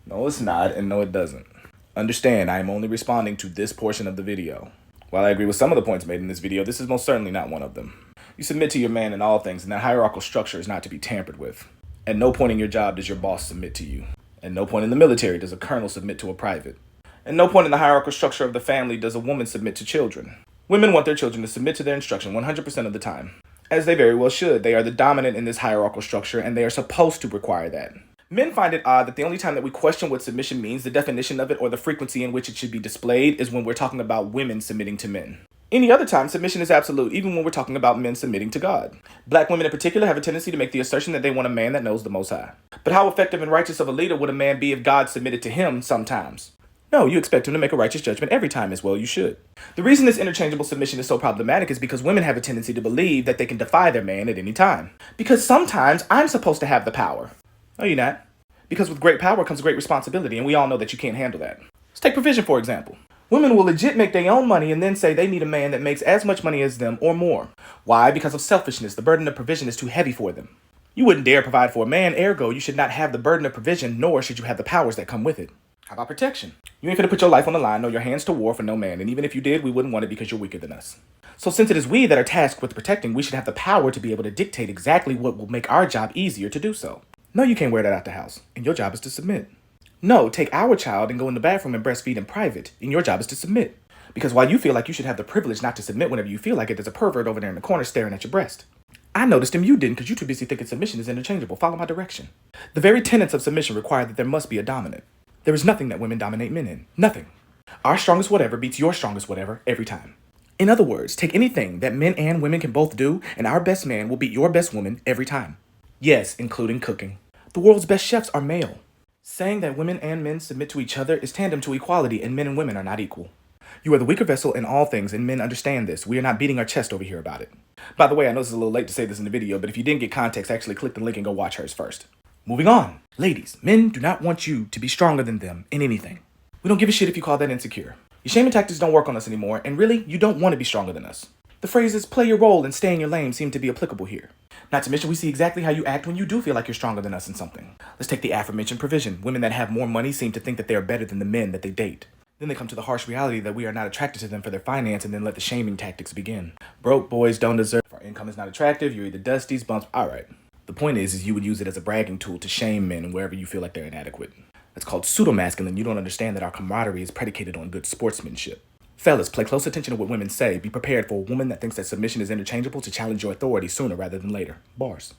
No, it's not, and no, it doesn't. Understand, I am only responding to this portion of the video. While I agree with some of the points made in this video, this is most certainly not one of them. You submit to your man in all things, and that hierarchical structure is not to be tampered with. At no point in your job does your boss submit to you. At no point in the military does a colonel submit to a private. At no point in the hierarchical structure of the family does a woman submit to children. Women want their children to submit to their instruction 100% of the time. As they very well should. They are the dominant in this hierarchical structure, and they are supposed to require that. Men find it odd that the only time that we question what submission means, the definition of it, or the frequency in which it should be displayed is when we're talking about women submitting to men. Any other time, submission is absolute, even when we're talking about men submitting to God. Black women in particular have a tendency to make the assertion that they want a man that knows the Most High. But how effective and righteous of a leader would a man be if God submitted to him sometimes? No, you expect him to make a righteous judgment every time as well you should. The reason this interchangeable submission is so problematic is because women have a tendency to believe that they can defy their man at any time. Because sometimes I'm supposed to have the power. No, you're not. Because with great power comes great responsibility, and we all know that you can't handle that. Let's take provision, for example. Women will legit make their own money and then say they need a man that makes as much money as them or more. Why? Because of selfishness. The burden of provision is too heavy for them. You wouldn't dare provide for a man, ergo you should not have the burden of provision, nor should you have the powers that come with it. How about protection? You ain't finna put your life on the line, nor your hands to war for no man, and even if you did, we wouldn't want it because you're weaker than us. So since it is we that are tasked with protecting, we should have the power to be able to dictate exactly what will make our job easier to do so. No, you can't wear that out the house, and your job is to submit. No, take our child and go in the bathroom and breastfeed in private, and your job is to submit. Because while you feel like you should have the privilege not to submit whenever you feel like it, there's a pervert over there in the corner staring at your breast. I noticed him, you didn't, because you're too busy thinking submission is interchangeable. Follow my direction. The very tenets of submission require that there must be a dominant. There is nothing that women dominate men in. Nothing. Our strongest whatever beats your strongest whatever every time. In other words, take anything that men and women can both do, and our best man will beat your best woman every time. Yes, including cooking. The world's best chefs are male. Saying that women and men submit to each other is tandem to equality, and men and women are not equal. You are the weaker vessel in all things, and men understand this. We are not beating our chest over here about it. By the way, I know this is a little late to say this in the video, but if you didn't get context, actually click the link and go watch hers first. Moving on. Ladies, men do not want you to be stronger than them in anything. We don't give a shit if you call that insecure. Your shaming tactics don't work on us anymore, and really, you don't want to be stronger than us. The phrases play your role and stay in your lane seem to be applicable here. Not to mention, we see exactly how you act when you do feel like you're stronger than us in something. Let's take the aforementioned provision. Women that have more money seem to think that they are better than the men that they date. Then they come to the harsh reality that we are not attracted to them for their finance, and then let the shaming tactics begin. Broke boys don't deserve. If our income is not attractive, you're either dusties, bumps. Alright. The point is you would use it as a bragging tool to shame men wherever you feel like they're inadequate. That's called pseudo-masculine. You don't understand that our camaraderie is predicated on good sportsmanship. Fellas, pay close attention to what women say. Be prepared for a woman that thinks that submission is interchangeable to challenge your authority sooner rather than later. Bars.